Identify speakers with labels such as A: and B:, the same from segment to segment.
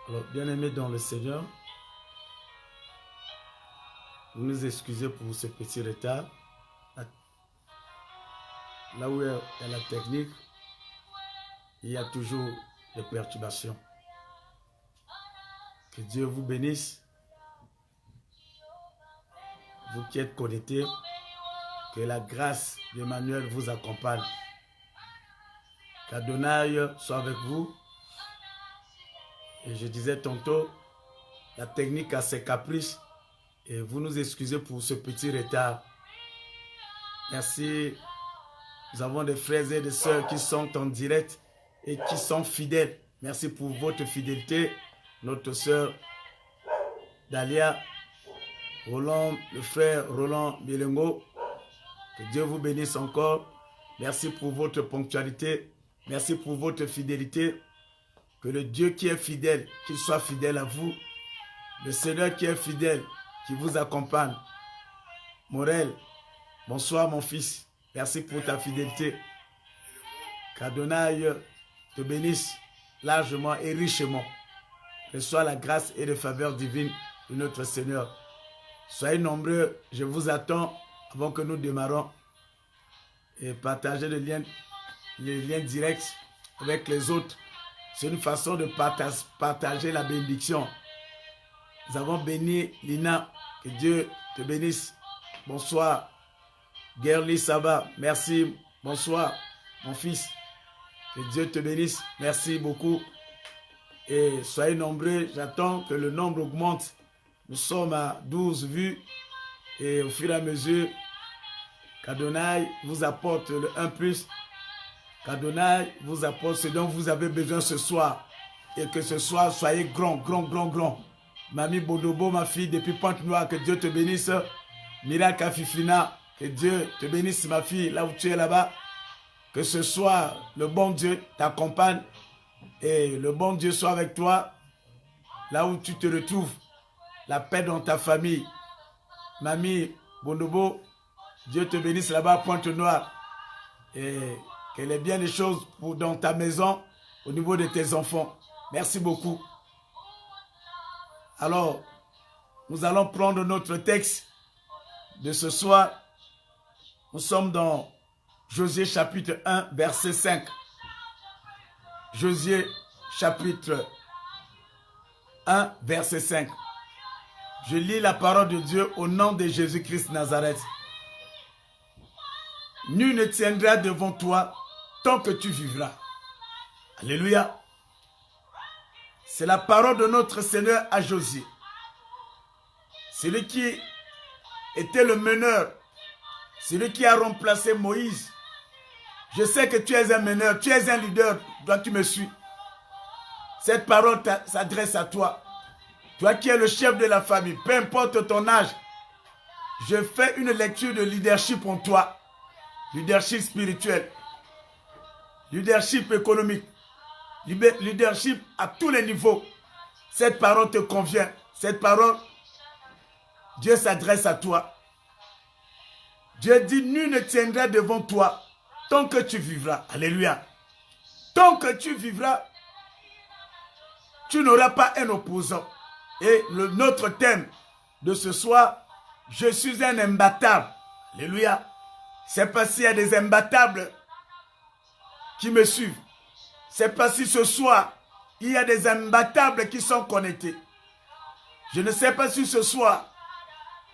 A: Alors, bien-aimés dans le Seigneur, vous nous excusez pour ce petit retard. Là où il y a la technique, il y a toujours des perturbations. Que Dieu vous bénisse. Vous qui êtes connectés, que la grâce d'Emmanuel vous accompagne. Qu'Adonai soit avec vous. Et je disais tantôt, la technique a ses caprices. Et vous nous excusez pour ce petit retard. Merci. Nous avons des frères et des sœurs qui sont en direct et qui sont fidèles. Merci pour votre fidélité. Notre sœur Dalia, Roland, le frère Roland Bilengo. Que Dieu vous bénisse encore. Merci pour votre ponctualité. Merci pour votre fidélité. Que le Dieu qui est fidèle, qu'il soit fidèle à vous. Le Seigneur qui est fidèle, qui vous accompagne. Morel, bonsoir mon fils. Merci pour ta fidélité. Qu'Adonai te bénisse largement et richement. Reçois la grâce et les faveurs divines de notre Seigneur. Soyez nombreux, je vous attends avant que nous démarrons. Et partagez les liens directs avec les autres. C'est une façon de partager la bénédiction. Nous avons béni Lina. Que Dieu te bénisse. Bonsoir. Gerli Saba. Merci. Bonsoir, mon fils. Que Dieu te bénisse. Merci beaucoup. Et soyez nombreux. J'attends que le nombre augmente. Nous sommes à 12 vues. Et au fur et à mesure, qu'Adonai vous apporte le 1+. Qu'Adonai vous apporte ce dont vous avez besoin ce soir. Et que ce soir, soyez grand, grand, grand, grand. Mamie Bodobo, ma fille, depuis Pointe-Noire, que Dieu te bénisse. Miracle Fifina, que Dieu te bénisse, ma fille, là où tu es là-bas. Que ce soir, le bon Dieu t'accompagne et le bon Dieu soit avec toi, là où tu te retrouves. La paix dans ta famille. Mamie Bodobo, Dieu te bénisse là-bas à Pointe-Noire. Et qu'elle ait bien les choses dans ta maison, au niveau de tes enfants. Merci beaucoup. Alors, nous allons prendre notre texte de ce soir. Nous sommes dans Josué chapitre 1, verset 5. Josué chapitre 1, verset 5. Je lis la parole de Dieu au nom de Jésus-Christ Nazareth. Nul ne tiendra devant toi tant que tu vivras. Alléluia. C'est la parole de notre Seigneur à Josué. Celui qui était le meneur, celui qui a remplacé Moïse. Je sais que tu es un meneur, tu es un leader, toi tu me suis. Cette parole s'adresse à toi. Toi qui es le chef de la famille, peu importe ton âge, je fais une lecture de leadership pour toi. Leadership spirituel, leadership économique, leadership à tous les niveaux. Cette parole te convient. Cette parole, Dieu s'adresse à toi. Dieu dit, nul ne tiendra devant toi tant que tu vivras. Alléluia. Tant que tu vivras, tu n'auras pas un opposant. Et notre thème de ce soir, je suis un imbattable. Alléluia. C'est pas s'il y a des imbattables qui me suivent. C'est pas si ce soir, il y a des imbattables qui sont connectés. Je ne sais pas si ce soir,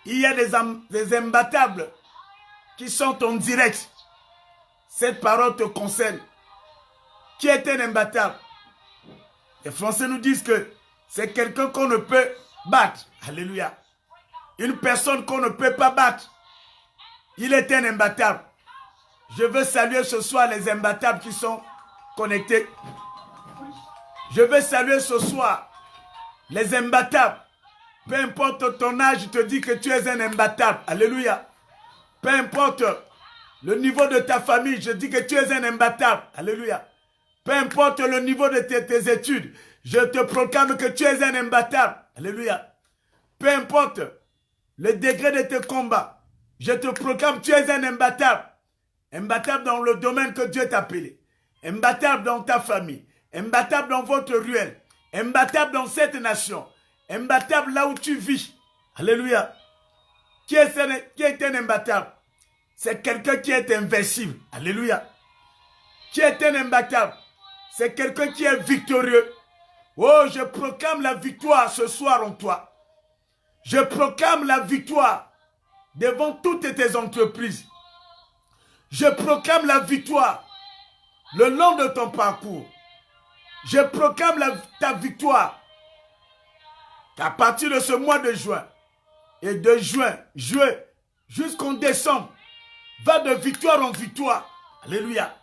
A: il y a des imbattables qui sont en direct. Cette parole te concerne. Qui est un imbattable? Les Français nous disent que c'est quelqu'un qu'on ne peut battre. Alléluia. Une personne qu'on ne peut pas battre. Il est un imbattable. Je veux saluer ce soir les imbattables qui sont connectés. Je veux saluer ce soir les imbattables. Peu importe ton âge, je te dis que tu es un imbattable. Alléluia. Peu importe le niveau de ta famille, je dis que tu es un imbattable. Alléluia. Peu importe le niveau de tes études, je te proclame que tu es un imbattable. Alléluia. Peu importe le degré de tes combats, je te proclame que tu es un imbattable. Imbattable dans le domaine que Dieu t'a appelé. Imbattable dans ta famille. Imbattable dans votre ruelle. Imbattable dans cette nation. Imbattable là où tu vis. Alléluia. Qui est un imbattable? C'est quelqu'un qui est invincible. Alléluia. Qui est un imbattable? C'est quelqu'un qui est victorieux. Oh, je proclame la victoire ce soir en toi. Je proclame la victoire devant toutes tes entreprises. Je proclame la victoire le long de ton parcours. Je proclame ta victoire qu'à partir de ce mois de juin et de juin jusqu'en décembre, va de victoire en victoire. Alléluia.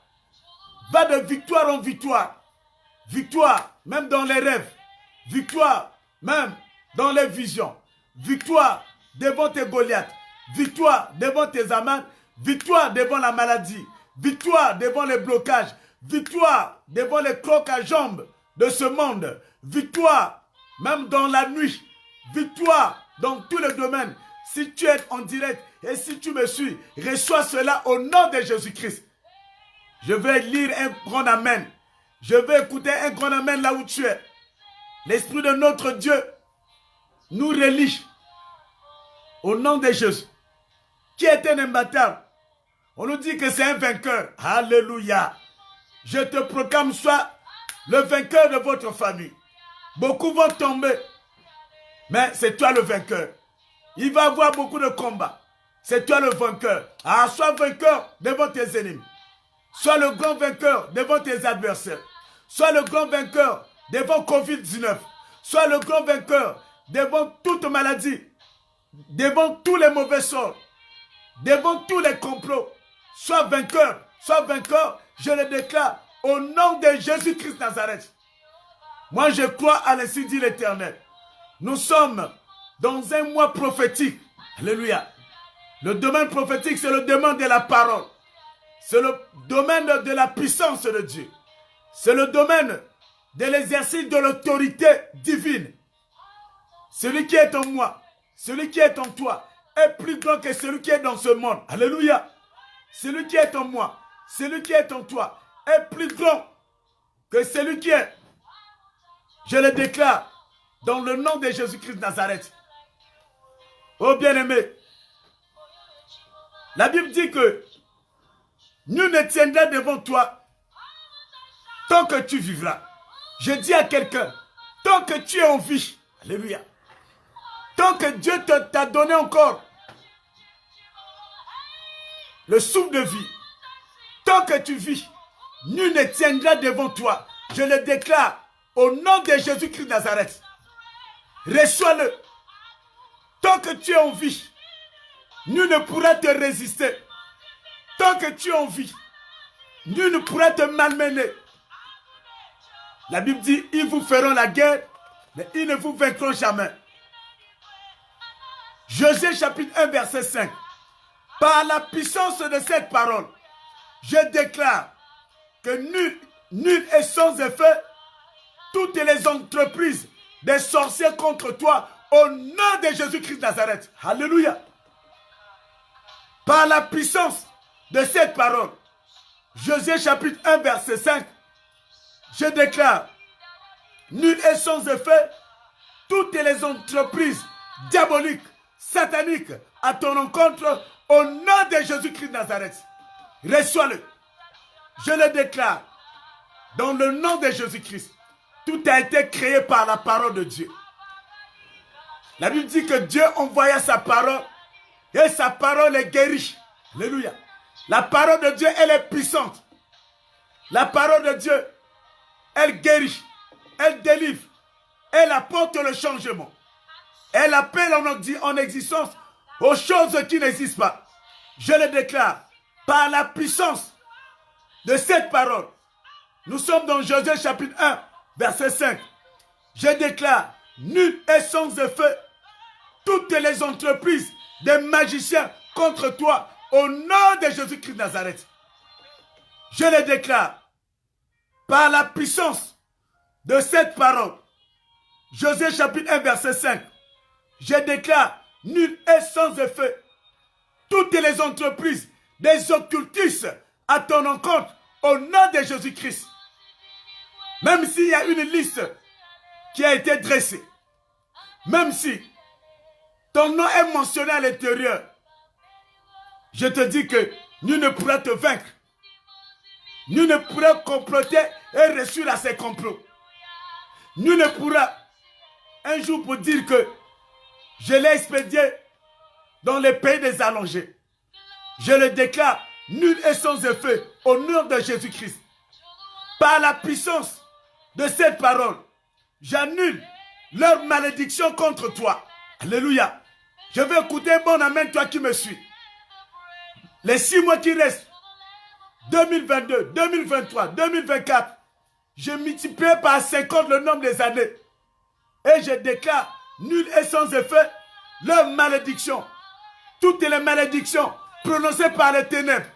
A: Va de victoire en victoire. Victoire même dans les rêves. Victoire même dans les visions. Victoire devant tes Goliaths. Victoire devant tes Aman. Victoire devant la maladie. Victoire devant les blocages. Victoire devant les crocs à jambes de ce monde. Victoire même dans la nuit. Victoire dans tous les domaines. Si tu es en direct et si tu me suis, reçois cela au nom de Jésus-Christ. Je vais lire un grand amen. Je vais écouter un grand amen là où tu es. L'Esprit de notre Dieu nous relie au nom de Jésus. Qui est un imbattable? On nous dit que c'est un vainqueur. Alléluia. Je te proclame, sois le vainqueur de votre famille. Beaucoup vont tomber, mais c'est toi le vainqueur. Il va y avoir beaucoup de combats. C'est toi le vainqueur. Ah, sois vainqueur devant tes ennemis. Sois le grand vainqueur devant tes adversaires. Sois le grand vainqueur devant Covid-19. Sois le grand vainqueur devant toute maladie. Devant tous les mauvais sorts. Devant tous les complots. Sois vainqueur. Sois vainqueur. Je le déclare au nom de Jésus-Christ Nazareth. Moi, je crois à l'ainsi dit l'Éternel. Nous sommes dans un mois prophétique. Alléluia. Le domaine prophétique, c'est le domaine de la parole. C'est le domaine de la puissance de Dieu. C'est le domaine de l'exercice de l'autorité divine. Celui qui est en moi, celui qui est en toi, est plus grand que celui qui est dans ce monde. Alléluia. Celui qui est en moi, celui qui est en toi, est plus grand que celui qui est. Je le déclare dans le nom de Jésus-Christ de Nazareth. Oh bien-aimé, la Bible dit que nul ne tiendra devant toi tant que tu vivras. Je dis à quelqu'un, tant que tu es en vie, alléluia, tant que Dieu t'a donné encore le souffle de vie, tant que tu vis, nul ne tiendra devant toi. Je le déclare au nom de Jésus-Christ de Nazareth. Reçois-le. Tant que tu es en vie, nul ne pourra te résister. Tant que tu es en vie, nul ne pourra te malmener. La Bible dit, ils vous feront la guerre, mais ils ne vous vaincront jamais. Josué chapitre 1 verset 5. Par la puissance de cette parole, je déclare que nul est sans effet toutes les entreprises des sorciers contre toi au nom de Jésus-Christ de Nazareth. Alléluia. Par la puissance de cette parole, Josué chapitre 1 verset 5, je déclare, nul est sans effet toutes les entreprises diaboliques, sataniques à ton encontre au nom de Jésus-Christ de Nazareth. Reçois-le. Je le déclare dans le nom de Jésus-Christ. Tout a été créé par la parole de Dieu. La Bible dit que Dieu envoya sa parole et sa parole est guérie. Alléluia. La parole de Dieu, elle est puissante. La parole de Dieu, elle guérit, elle délivre, elle apporte le changement. Elle appelle en existence aux choses qui n'existent pas. Je le déclare par la puissance de cette parole. Nous sommes dans Josué chapitre 1, verset 5. Je déclare, nul est sans effet toutes les entreprises des magiciens contre toi au nom de Jésus-Christ de Nazareth. Je le déclare par la puissance de cette parole. Josué chapitre 1 verset 5. Je déclare, nul est sans effet toutes les entreprises des occultistes à ton encontre au nom de Jésus-Christ. Même s'il y a une liste qui a été dressé. Même si ton nom est mentionné à l'intérieur, je te dis que nul ne pourra te vaincre. Nul ne pourra comploter et réussir à ses complots. Nul ne pourra un jour pour dire que je l'ai expédié dans les pays des allongés. Je le déclare nul et sans effet au nom de Jésus-Christ. Par la puissance de cette parole, j'annule leur malédiction contre toi. Alléluia. Je vais écouter un bon amen, toi qui me suis. Les 6 mois qui restent, 2022, 2023, 2024, je multiplie par 50 le nombre des années. Et je déclare nul et sans effet leur malédiction. Toutes les malédictions prononcées par les ténèbres,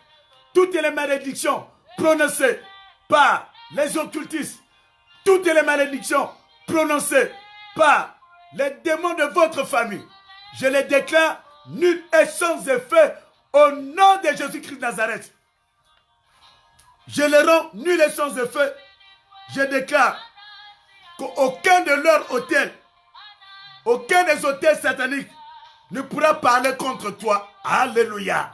A: toutes les malédictions prononcées par les occultistes, toutes les malédictions prononcées par les démons de votre famille, je les déclare nul et sans effet au nom de Jésus-Christ de Nazareth. Je les rends nul et sans effet. Je déclare qu'aucun de leurs hôtels, aucun des hôtels sataniques ne pourra parler contre toi. Alléluia.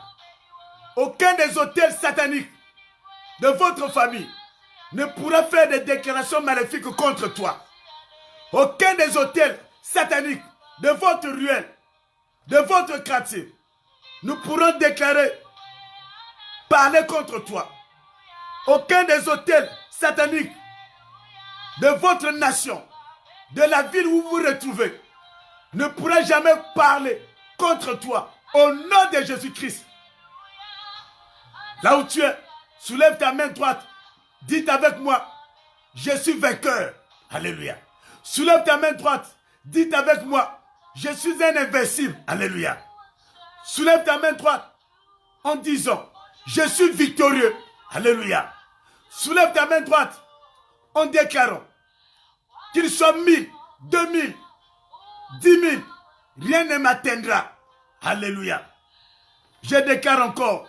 A: Aucun des hôtels sataniques de votre famille ne pourra faire des déclarations maléfiques contre toi. Aucun des hôtels sataniques de votre ruelle, de votre quartier, ne pourront déclarer, parler contre toi. Aucun des hôtels sataniques de votre nation, de la ville où vous vous retrouvez, ne pourra jamais parler contre toi au nom de Jésus-Christ. Là où tu es, soulève ta main droite, dites avec moi, je suis vainqueur. Alléluia. Soulève ta main droite, dites avec moi, je suis un invincible. Alléluia. Soulève ta main droite en disant, je suis victorieux. Alléluia. Soulève ta main droite en déclarant qu'il soit 1000, 2000, 10 000, rien ne m'atteindra. Alléluia. Je déclare encore,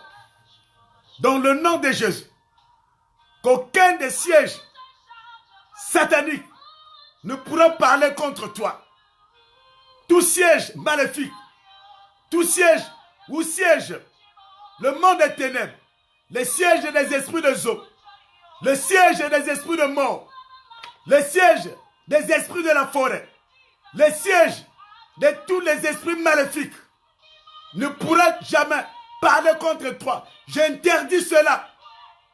A: dans le nom de Jésus, qu'aucun des sièges sataniques ne pourra parler contre toi. Tout siège maléfique, tout siège où siège le monde des ténèbres, les sièges des esprits de Zo, le siège des esprits de mort, le siège des esprits de la forêt, le siège de tous les esprits maléfiques ne pourra jamais parler contre toi. J'interdis cela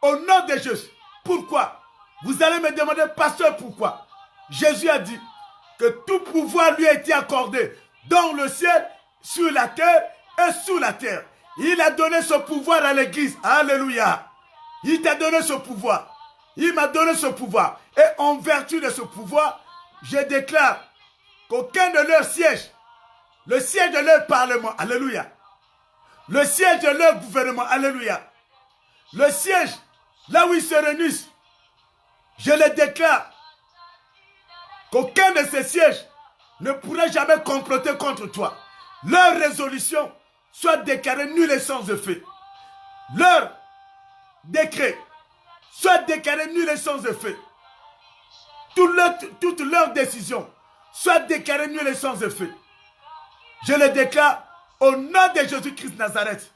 A: au nom de Jésus. Pourquoi? Vous allez me demander, pasteur, pourquoi? Jésus a dit que tout pouvoir lui a été accordé dans le ciel, sur la terre et sous la terre. Il a donné ce pouvoir à l'église. Alléluia. Il t'a donné ce pouvoir. Il m'a donné ce pouvoir. Et en vertu de ce pouvoir, je déclare qu'aucun de leurs sièges, le siège de leur parlement, alléluia, le siège de leur gouvernement, alléluia, le siège là où ils se réunissent, je le déclare qu'aucun de ces sièges ne pourra jamais comploter contre toi. Leur résolution soit déclarée nulle et sans effet. Leur décret soit déclaré nul et sans effet. Toutes leurs décisions soient déclarées nul et sans effet. Je le déclare au nom de Jésus-Christ de Nazareth.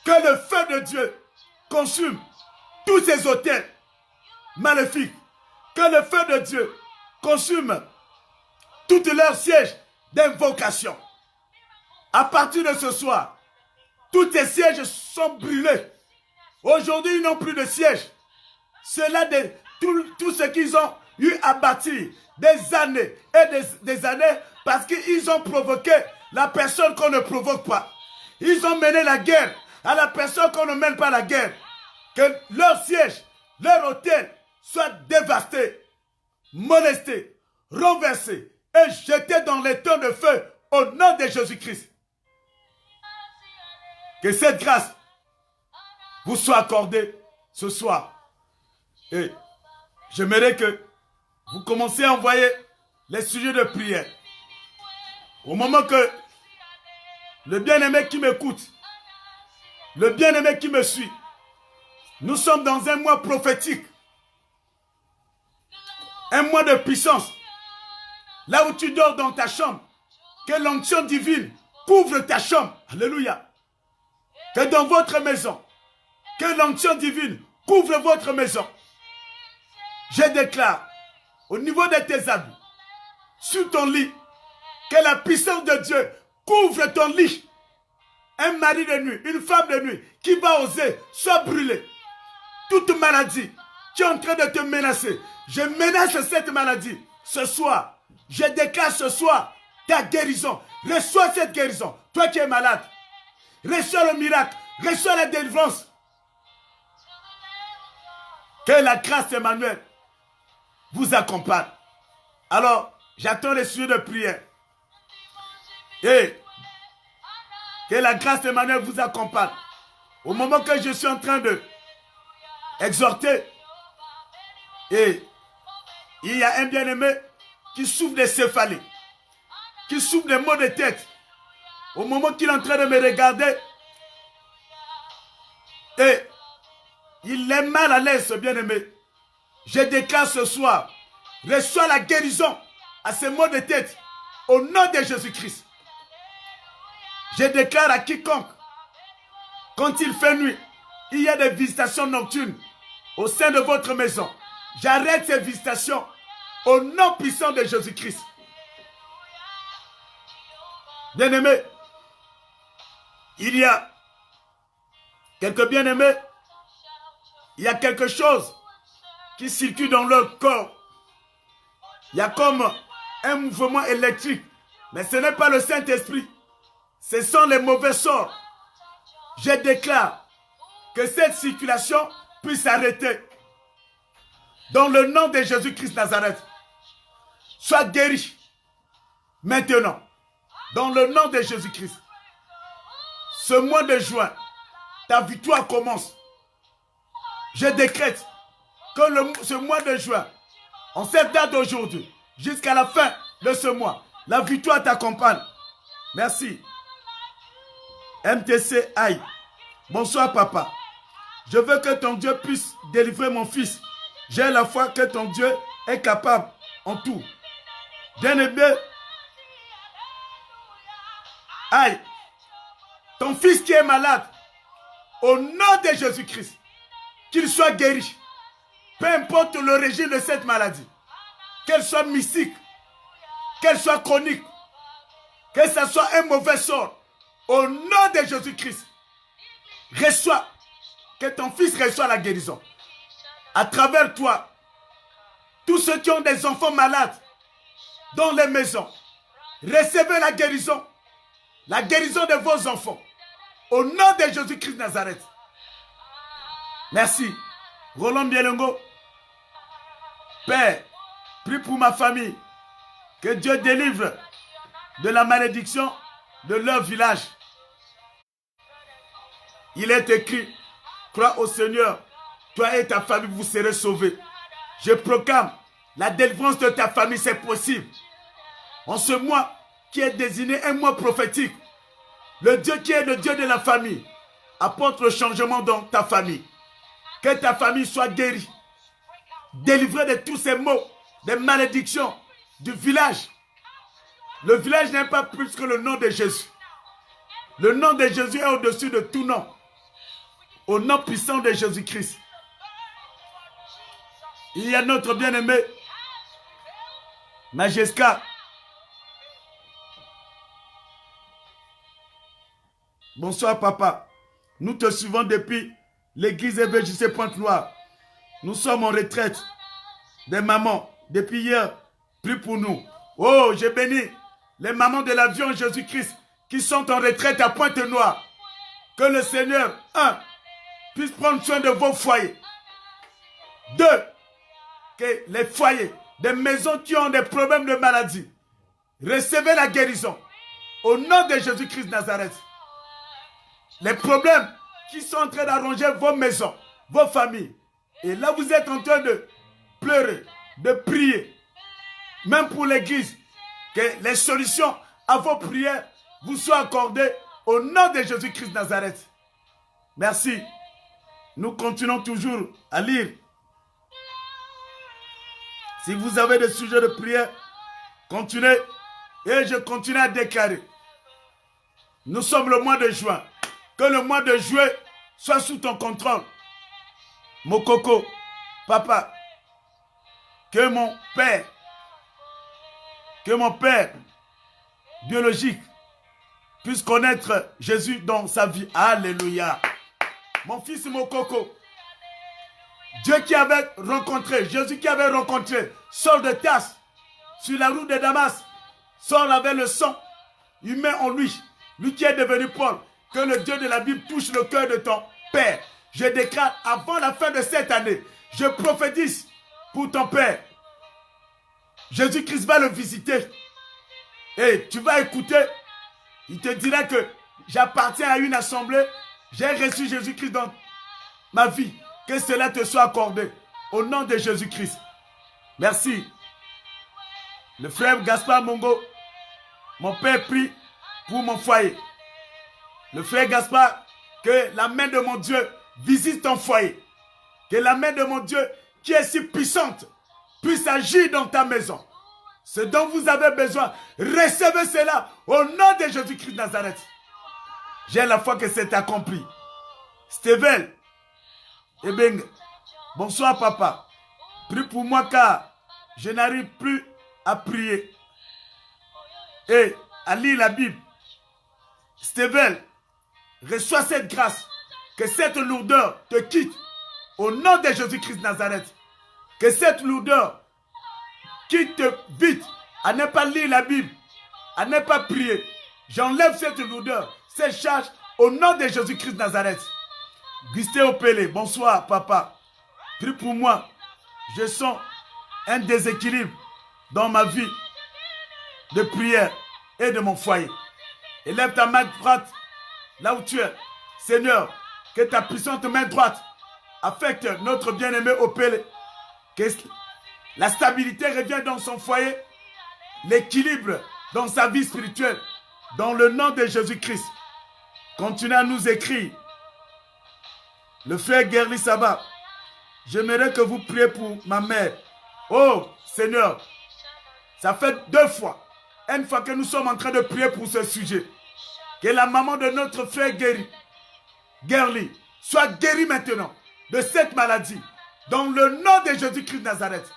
A: Que le feu de Dieu consume tous ces autels maléfiques. Que le feu de Dieu consume toutes leurs sièges d'invocation. À partir de ce soir, tous ces sièges sont brûlés. Aujourd'hui, ils n'ont plus de sièges. Cela de tout ce qu'ils ont eu à bâtir des années et des années parce qu'ils ont provoqué la personne qu'on ne provoque pas. Ils ont mené la guerre à la personne qu'on ne mène pas la guerre. Que leur siège, leur hôtel soit dévasté, molesté, renversé et jeté dans les temps de feu au nom de Jésus-Christ. Que cette grâce vous soit accordée ce soir. Et j'aimerais que vous commenciez à envoyer les sujets de prière. Au moment que le bien-aimé qui m'écoute, le bien-aimé qui me suit, nous sommes dans un mois prophétique. Un mois de puissance. Là où tu dors dans ta chambre, que l'onction divine couvre ta chambre. Alléluia. Que dans votre maison, que l'onction divine couvre votre maison. Je déclare, au niveau de tes habits, sur ton lit, que la puissance de Dieu couvre ton lit. Un mari de nuit, une femme de nuit qui va oser soit brûlé. Toute maladie qui est en train de te menacer, je menace cette maladie ce soir. Je déclare ce soir ta guérison. Reçois cette guérison. Toi qui es malade, reçois le miracle, reçois la délivrance. Que la grâce d'Emmanuel vous accompagne. Alors, j'attends les sujets de prière. Et que la grâce d'Emmanuel vous accompagne. Au moment que je suis en train de exhorter, et il y a un bien-aimé qui souffre de céphalie, qui souffre de maux de tête. Au moment qu'il est en train de me regarder, et il est mal à l'aise, ce bien-aimé. Je déclare ce soir, reçois la guérison à ces maux de tête au nom de Jésus-Christ. Je déclare à quiconque, quand il fait nuit, il y a des visitations nocturnes au sein de votre maison. J'arrête ces visitations au nom puissant de Jésus-Christ. Bien-aimés, il y a quelques bien-aimés, il y a quelque chose qui circule dans leur corps. Il y a comme un mouvement électrique, mais ce n'est pas le Saint-Esprit. Ce sont les mauvais sorts. Je déclare que cette circulation puisse s'arrêter. Dans le nom de Jésus-Christ Nazareth, sois guéri maintenant. Dans le nom de Jésus-Christ. Ce mois de juin, ta victoire commence. Je décrète que ce mois de juin, en cette date d'aujourd'hui, jusqu'à la fin de ce mois, la victoire t'accompagne. Merci. MTC Aïe. Bonsoir papa. Je veux que ton Dieu puisse délivrer mon fils. J'ai la foi que ton Dieu est capable en tout. Bien-aimé, aïe, ton fils qui est malade, au nom de Jésus-Christ, qu'il soit guéri. Peu importe l'origine de cette maladie, qu'elle soit mystique, qu'elle soit chronique, que ce soit un mauvais sort, au nom de Jésus-Christ, reçois, que ton fils reçoive la guérison. À travers toi, tous ceux qui ont des enfants malades dans les maisons, recevez la guérison de vos enfants, au nom de Jésus-Christ Nazareth. Merci. Roland Bielongo, Père, prie pour ma famille, que Dieu délivre de la malédiction de leur village. Il est écrit, crois au Seigneur, toi et ta famille, vous serez sauvés. Je proclame la délivrance de ta famille, c'est possible. En ce mois qui est désigné un mois prophétique, le Dieu qui est le Dieu de la famille apporte le changement dans ta famille. Que ta famille soit guérie, délivrée de tous ces maux, des malédictions du village. Le village n'est pas plus que le nom de Jésus. Le nom de Jésus est au-dessus de tout nom. Au nom puissant de Jésus-Christ. Il y a notre bien-aimé, Majesca. Bonsoir papa. Nous te suivons depuis l'église EVJC Pointe-Noire. Nous sommes en retraite des mamans. Depuis hier, prie pour nous. Oh, j'ai béni les mamans de l'avion Jésus-Christ qui sont en retraite à Pointe-Noire. Que le Seigneur, 1, puisse prendre soin de vos foyers. 2, que les foyers, des maisons qui ont des problèmes de maladie, recevez la guérison. Au nom de Jésus-Christ Nazareth. Les problèmes qui sont en train d'arranger vos maisons, vos familles. Et là, vous êtes en train de pleurer, de prier. Même pour l'église, que les solutions à vos prières vous soient accordées au nom de Jésus-Christ Nazareth. Merci. Nous continuons toujours à lire. Si vous avez des sujets de prière, Continuez. Et je continue à déclarer. Nous sommes le mois de juin. Que le mois de juillet soit sous ton contrôle. Mon coco, papa, que mon père biologique puisse connaître Jésus dans sa vie. Alléluia. Mon fils Mokoko, Dieu qui avait rencontré, Jésus qui avait rencontré Saul de Tarse sur la route de Damas. Saul avait le sang humain en lui, lui qui est devenu Paul. Que le Dieu de la Bible touche le cœur de ton père. Je déclare avant la fin de cette année, je prophétise pour ton père. Jésus-Christ va le visiter. Et tu vas écouter. Il te dira que j'appartiens à une assemblée. J'ai reçu Jésus-Christ dans ma vie. Que cela te soit accordé. Au nom de Jésus-Christ. Merci. Le frère Gaspard Mongo, mon père prie pour mon foyer. Le frère Gaspard, que la main de mon Dieu visite ton foyer. Que la main de mon Dieu, qui est si puissante, puisse agir dans ta maison. Ce dont vous avez besoin, recevez cela au nom de Jésus-Christ de Nazareth. J'ai la foi que c'est accompli. Steven, Ebeng, bonsoir papa. Prie pour moi car je n'arrive plus à prier et à lire la Bible. Steven, reçois cette grâce, que cette lourdeur te quitte au nom de Jésus-Christ de Nazareth. Que cette lourdeur quitte vite à ne pas lire la Bible, à ne pas prier. J'enlève cette lourdeur, cette charge au nom de Jésus-Christ de Nazareth. Gustave Opélé, bonsoir papa. Prie pour moi. Je sens un déséquilibre dans ma vie de prière et de mon foyer. Élève ta main droite là où tu es. Seigneur, que ta puissante main droite affecte notre bien-aimé Opélé. Que la stabilité revienne dans son foyer. L'équilibre dans sa vie spirituelle. Dans le nom de Jésus-Christ. Continuez à nous écrire. Le frère Gerli Saba, j'aimerais que vous priez pour ma mère. Oh Seigneur, ça fait 2 fois. Une fois que nous sommes en train de prier pour ce sujet. Que la maman de notre frère Gerli soit guérie maintenant de cette maladie. Dans le nom de Jésus-Christ de Nazareth.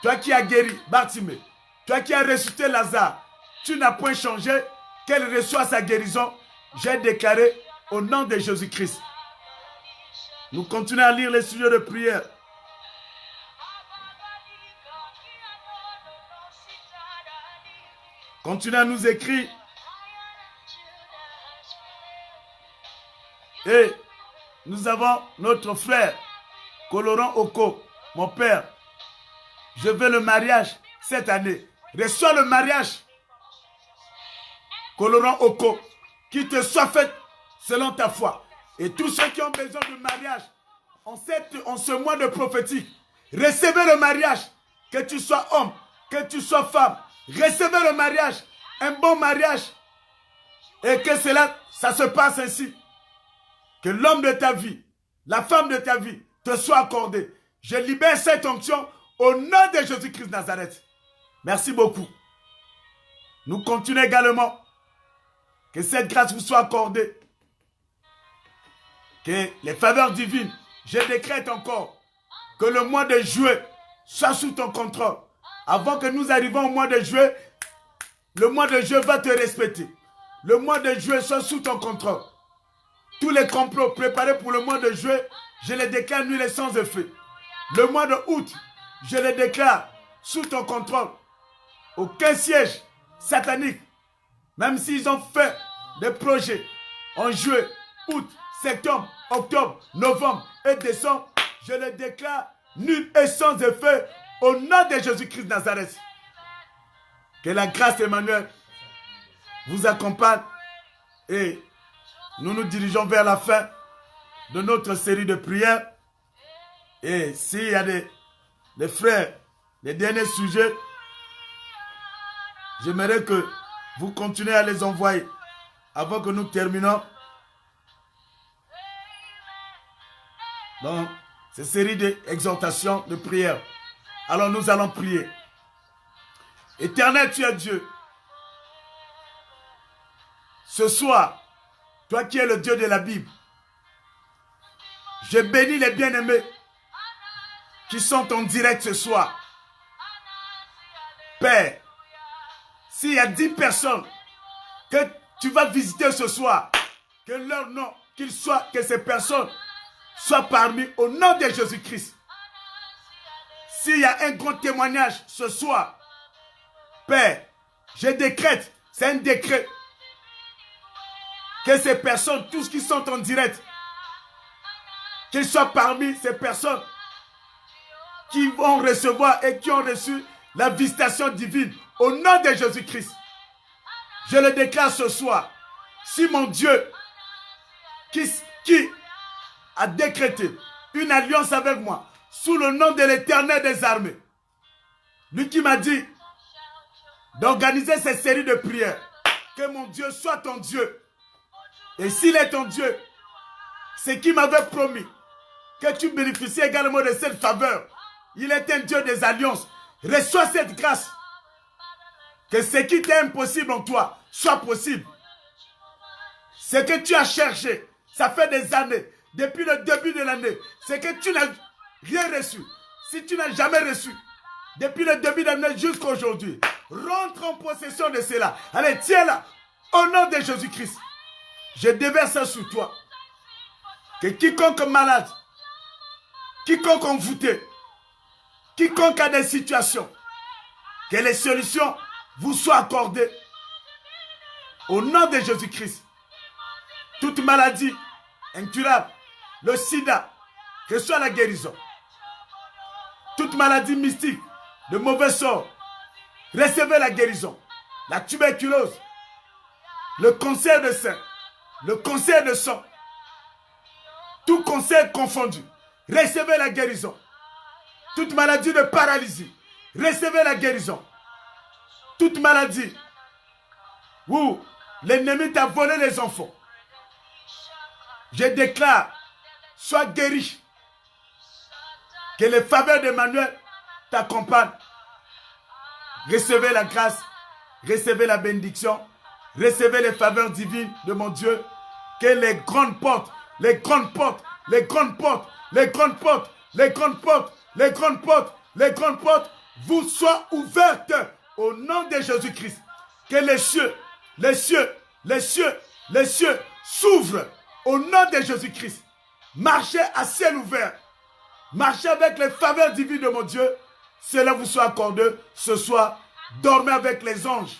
A: Toi qui as guéri Bartimée, toi qui as ressuscité Lazare, tu n'as point changé. Qu'elle reçoive sa guérison. J'ai déclaré au nom de Jésus-Christ. Nous continuons à lire les sujets de prière. Continuez à nous écrire. Et nous avons notre frère, Coloran Oko, mon père. Je veux le mariage cette année. Reçois le mariage, Coloran Oko, qui te soit fait selon ta foi. Et tous ceux qui ont besoin de mariage, en ce mois de prophétique, recevez le mariage, que tu sois homme, que tu sois femme. Recevez le mariage, un bon mariage. Et que ça se passe ainsi. Que l'homme de ta vie, la femme de ta vie, te soit accordée. Je libère cette onction au nom de Jésus-Christ de Nazareth. Merci beaucoup. Nous continuons également. Que cette grâce vous soit accordée. Que les faveurs divines, je décrète encore que le mois de juillet soit sous ton contrôle. Avant que nous arrivions au mois de juillet, le mois de juillet va te respecter. Le mois de juillet soit sous ton contrôle. Tous les complots préparés pour le mois de juillet, je les déclare nuls et sans effet. Le mois de août, je les déclare sous ton contrôle. Aucun siège satanique, même s'ils ont fait des projets en juillet, août, septembre, octobre, novembre et décembre, je les déclare nuls et sans effet au nom de Jésus-Christ de Nazareth. Que la grâce d'Emmanuel vous accompagne et nous nous dirigeons vers la fin de notre série de prières. Et s'il y a des frères, les derniers sujets, j'aimerais que vous continuez à les envoyer avant que nous terminons dans cette série d'exhortations, de prières. Alors nous allons prier. Éternel, tu es Dieu. Ce soir, toi qui es le Dieu de la Bible, je bénis les bien-aimés qui sont en direct ce soir. Père, s'il y a 10 personnes que tu vas visiter ce soir, que leur nom, que ces personnes soient parmi au nom de Jésus-Christ. S'il y a un grand témoignage ce soir, Père, je décrète, c'est un décret, que ces personnes, tous qui sont en direct, qu'ils soient parmi ces personnes qui vont recevoir et qui ont reçu la visitation divine au nom de Jésus-Christ. Je le déclare ce soir. Si mon Dieu qui a décrété une alliance avec moi sous le nom de l'Éternel des armées, lui qui m'a dit d'organiser cette série de prières, que mon Dieu soit ton Dieu. Et s'il est ton Dieu, c'est qui m'avait promis que tu bénéficies également de cette faveur. Il est un Dieu des alliances. Reçois cette grâce. Que ce qui t'est impossible en toi soit possible. Ce que tu as cherché, ça fait des années, depuis le début de l'année, c'est que tu n'as rien reçu. Si tu n'as jamais reçu, depuis le début de l'année jusqu'à aujourd'hui, rentre en possession de cela. Allez, tiens-la, au nom de Jésus-Christ. Je déverse ça sur toi. Que quiconque malade, quiconque envoûté, quiconque a des situations, que les solutions vous soient accordées au nom de Jésus-Christ. Toute maladie incurable, le sida, reçoit la guérison. Toute maladie mystique, de mauvais sort, recevez la guérison. La tuberculose, le cancer de sein, le cancer de sang, tout cancer confondu, recevez la guérison. Toute maladie de paralysie, recevez la guérison. Toute maladie où l'ennemi t'a volé les enfants, je déclare, sois guéri. Que les faveurs d'Emmanuel t'accompagnent. Recevez la grâce, recevez la bénédiction, recevez les faveurs divines de mon Dieu. Que les grandes portes, les grandes portes, les grandes portes, les grandes portes, les grandes portes, les grandes portes, les grandes portes vous soient ouvertes au nom de Jésus-Christ. Que les cieux, les cieux, les cieux, les cieux s'ouvrent au nom de Jésus-Christ. Marchez à ciel ouvert. Marchez avec les faveurs divines de mon Dieu. Cela vous soit accordé ce soir. Dormez avec les anges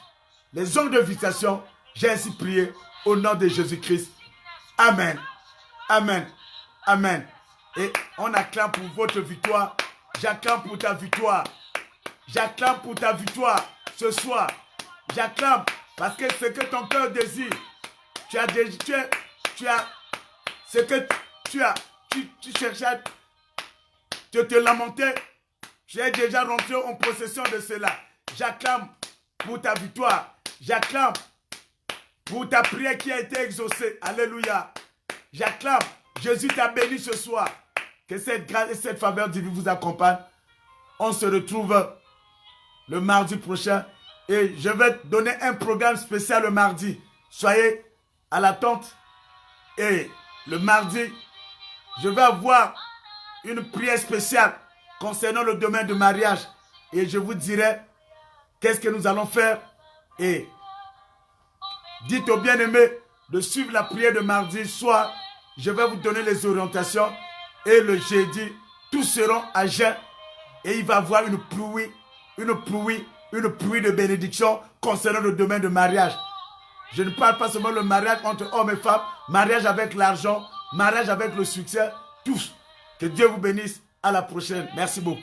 A: de visitation. J'ai ainsi prié au nom de Jésus-Christ. Amen. Amen. Amen. Et on acclame pour votre victoire. J'acclame pour ta victoire. J'acclame pour ta victoire ce soir. J'acclame parce que ce que ton cœur désire, tu cherchais, tu te lamentais, tu es déjà rentré en possession de cela. J'acclame pour ta victoire. J'acclame pour ta prière qui a été exaucée. Alléluia. J'acclame. Jésus t'a béni ce soir. Que cette grâce et cette faveur divine vous accompagnent. On se retrouve le mardi prochain. Et je vais te donner un programme spécial le mardi. Soyez à l'attente. Et le mardi, je vais avoir une prière spéciale concernant le domaine du mariage. Et je vous dirai qu'est-ce que nous allons faire. Et dites aux bien-aimés de suivre la prière de mardi soir. Je vais vous donner les orientations. Et le jeudi, tous seront à jeun. Et il va y avoir une pluie de bénédiction concernant le domaine de mariage. Je ne parle pas seulement le mariage entre hommes et femmes, mariage avec l'argent, mariage avec le succès, tous. Que Dieu vous bénisse. À la prochaine. Merci beaucoup.